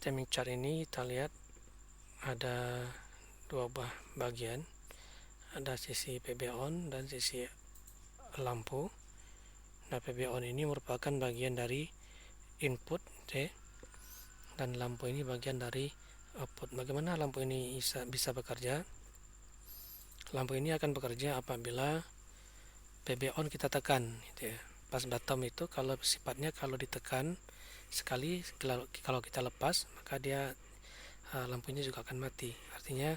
timing chart ini kita lihat ada dua bagian, ada sisi PB on dan sisi lampu. Nah, PB on ini merupakan bagian dari input dan lampu ini bagian dari output. Bagaimana lampu ini bisa bekerja? Lampu ini akan bekerja apabila PB on kita tekan, gitu ya. Pas bottom itu kalau sifatnya kalau ditekan sekali, kalau kita lepas maka dia lampunya juga akan mati. Artinya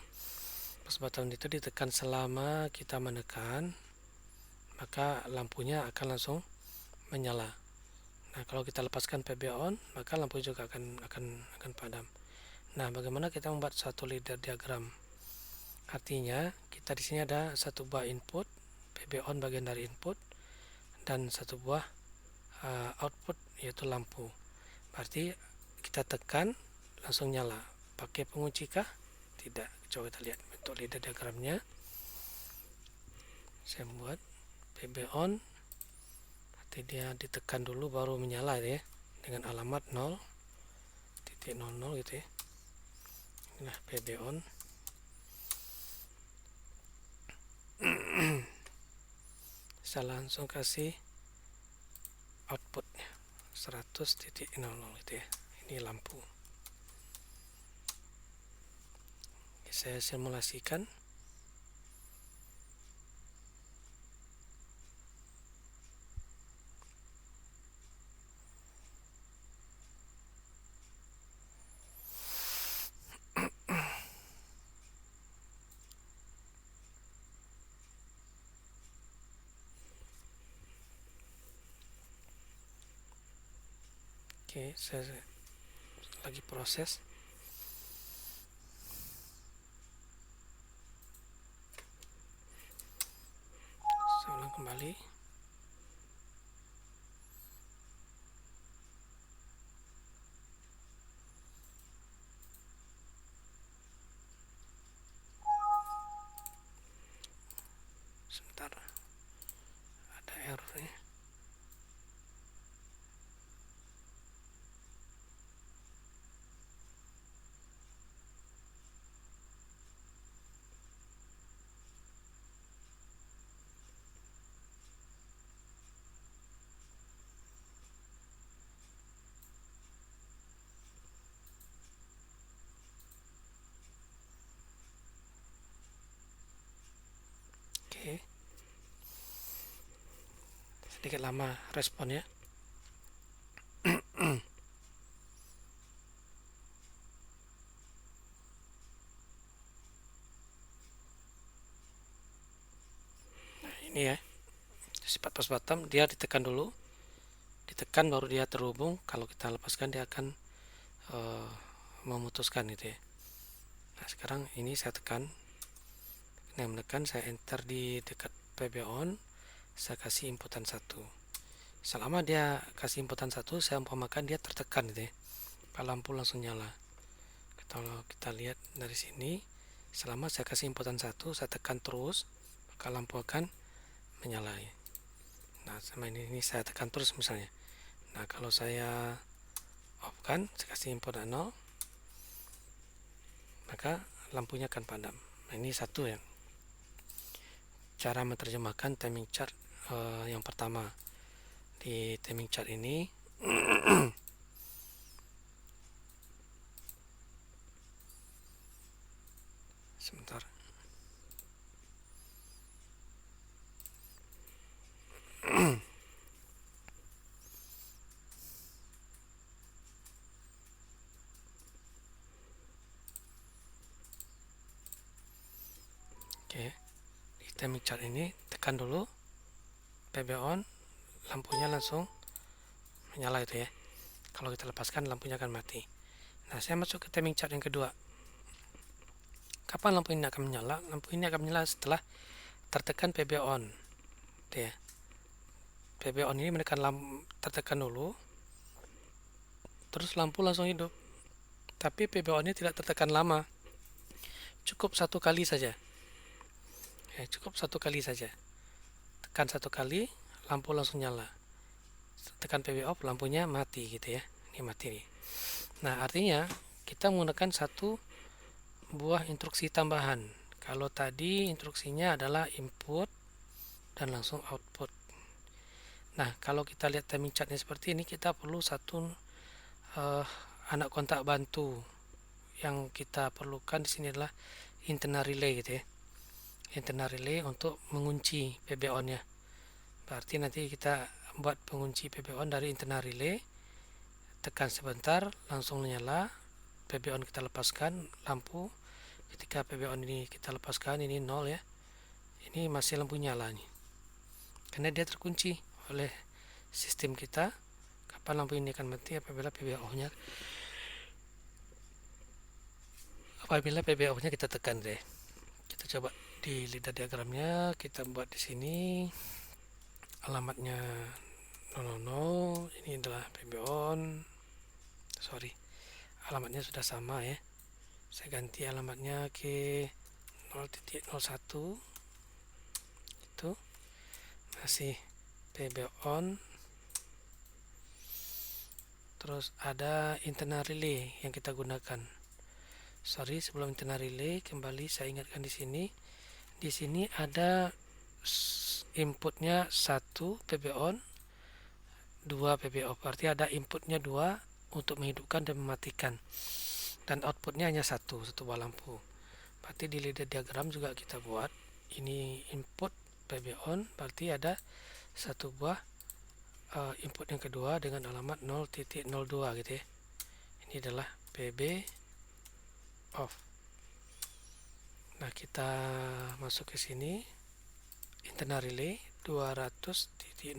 pas bottom itu ditekan selama kita menekan, maka lampunya akan langsung menyala. Nah, kalau kita lepaskan PB on, maka lampu juga akan padam. Nah, bagaimana kita membuat suatu ladder diagram? Artinya, kita di sini ada satu buah input, PB on bagian dari input, dan satu buah output yaitu lampu. Berarti kita tekan langsung nyala. Pakai pengunci kah? Tidak. Coba kita lihat bentuk ladder diagramnya. Saya buat PB on. Berarti dia ditekan dulu baru menyala ya, dengan alamat 0.00 gitu ya. Inilah PB on. Saya langsung kasih outputnya 100.00 gitu ya. Ini lampu. Saya simulasikan. Oke, saya lagi proses. Saya ulang kembali. Sebentar, ada errornya. Oke, sedikit lama responnya. Nah, ini ya, sifat pas bottom dia ditekan dulu, ditekan baru dia terhubung. Kalau kita lepaskan dia akan memutuskan gitu ya. Nah, sekarang ini saya tekan. Nah, menekan, saya enter di dekat PB on, saya kasih inputan 1. Selama dia kasih inputan 1, saya umpamakan dia tertekan gitu ya, lampu langsung nyala. Kalau kita lihat dari sini, selama saya kasih inputan 1, saya tekan terus, maka lampu akan menyala. Nah, sama ini saya tekan terus misalnya. Nah, kalau saya off kan, saya kasih input 0, maka lampunya akan padam. Nah, ini satu ya, cara menerjemahkan timing chart yang pertama. Di timing chart ini sebentar. Oke, di timing chart ini tekan dulu PB on, lampunya langsung menyala itu ya. Kalau kita lepaskan lampunya akan mati. Nah, saya masuk ke timing chart yang kedua. Kapan lampu ini akan menyala? Lampu ini akan menyala setelah tertekan PB on. Itu ya. PB on ini menekan tertekan dulu, terus lampu langsung hidup. Tapi PB on ini tidak tertekan lama. Cukup satu kali saja. Ya, cukup satu kali saja. Tekan satu kali, lampu langsung nyala. Tekan PB off, lampunya mati gitu ya. Ini mati nih. Nah, artinya kita menggunakan satu buah instruksi tambahan. Kalau tadi instruksinya adalah input dan langsung output. Nah, kalau kita lihat timing chartnya seperti ini, kita perlu satu anak kontak bantu. Yang kita perlukan di sini adalah internal relay gitu ya. Internal relay untuk mengunci PB on-nya. Berarti nanti kita buat pengunci PB on dari internal relay. Tekan sebentar, langsung menyala. PB on kita lepaskan lampu. Ketika PB on ini kita lepaskan, ini 0 ya. Ini masih lampu nyala nih. Karena dia terkunci oleh sistem kita. Kapan lampu ini akan mati apabila PB off-nya kita tekan deh. Kita coba di lidah diagramnya, kita buat di sini alamatnya 000, ini adalah PB on. Sorry, alamatnya sudah sama ya. Saya ganti alamatnya ke 0.01. Itu masih PB on. Terus ada internal relay yang kita gunakan. Sorry, sebelum internal relay kembali saya ingatkan di sini. Di sini ada inputnya 1 PB on, 2 PB off. Berarti ada inputnya 2 untuk menghidupkan dan mematikan. Dan outputnya hanya satu buah lampu. Berarti di lidah diagram juga kita buat ini input PB on, berarti ada satu buah input yang kedua dengan alamat 0.02 gitu ya. Ini adalah PB off. Nah, kita masuk ke sini, internal relay 200.00.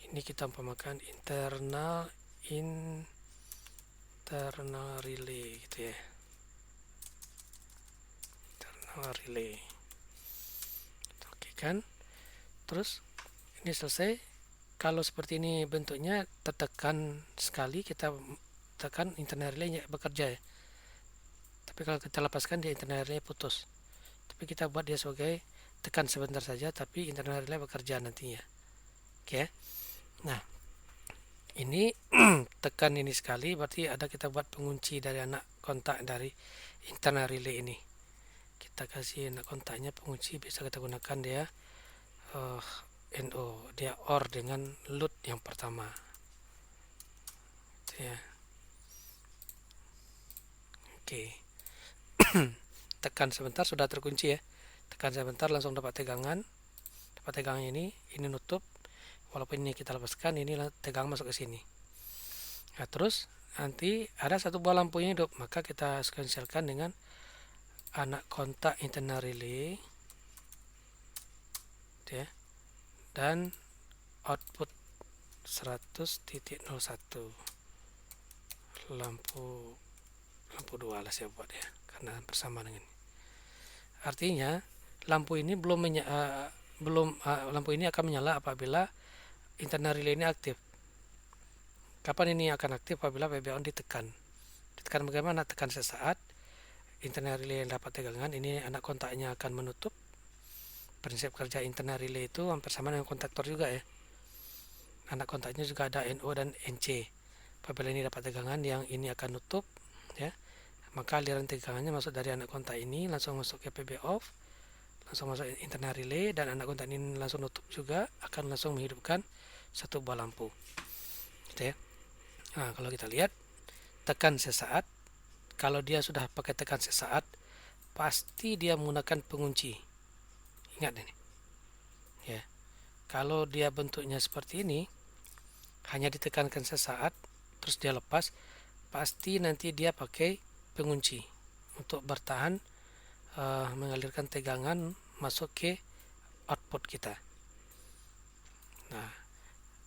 Ini kita umpamakan internal relay gitu ya. Internal relay. Oke kan? Terus ini selesai. Kalau seperti ini bentuknya, tertekan sekali, kita tekan internal relay bekerja ya. Tapi kalau kita lepaskan, dia internal relay putus. Tapi kita buat dia sebagai tekan sebentar saja, tapi internal relay bekerja nantinya. Oke. Nah, ini tekan ini sekali, berarti ada kita buat pengunci dari anak kontak dari internal relay ini. Kita kasih anak kontaknya pengunci, bisa kita gunakan dia NO, dia OR dengan load yang pertama. Gitu ya. Oke. Tekan sebentar, sudah terkunci ya. Tekan sebentar langsung dapat tegangan. Dapat tegangan ini nutup. Walaupun ini kita lepaskan, ini tegangan masuk ke sini. Nah, terus nanti ada satu buah lampu yang hidup, maka kita sequentialkan dengan anak kontak internal relay ya, dan output 100.01 lampu 2 lah saya buat ya, karena bersama dengan ini. Artinya lampu ini lampu ini akan menyala apabila internal relay ini aktif. Kapan ini akan aktif? Apabila PB on ditekan. Ditekan bagaimana? Tekan sesaat, internal relay yang dapat tegangan, ini anak kontaknya akan menutup. Prinsip kerja internal relay itu hampir sama dengan kontaktor juga ya. Anak kontaknya juga ada NO dan NC. Apabila ini dapat tegangan, yang ini akan nutup ya. Maka aliran tegangannya masuk dari anak kontak ini langsung masuk ke PB off, langsung masuk internal relay, dan anak kontak ini langsung nutup juga, akan langsung menghidupkan satu buah lampu. Gitu ya. Nah, kalau kita lihat tekan sesaat, kalau dia sudah pakai tekan sesaat, pasti dia menggunakan pengunci. Ingat ini. Ya. Kalau dia bentuknya seperti ini, hanya ditekankan sesaat, terus dia lepas, pasti nanti dia pakai pengunci untuk bertahan mengalirkan tegangan masuk ke output kita. Nah,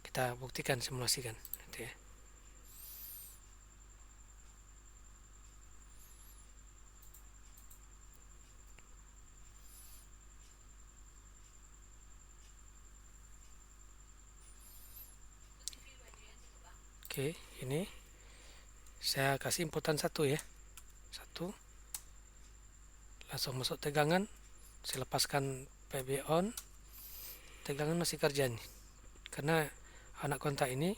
kita buktikan, simulasikan gitu ya. Oke, ini saya kasih inputan 1 ya. 1 langsung masuk tegangan, saya lepaskan PB on, tegangan masih kerja nih. Karena anak kontak ini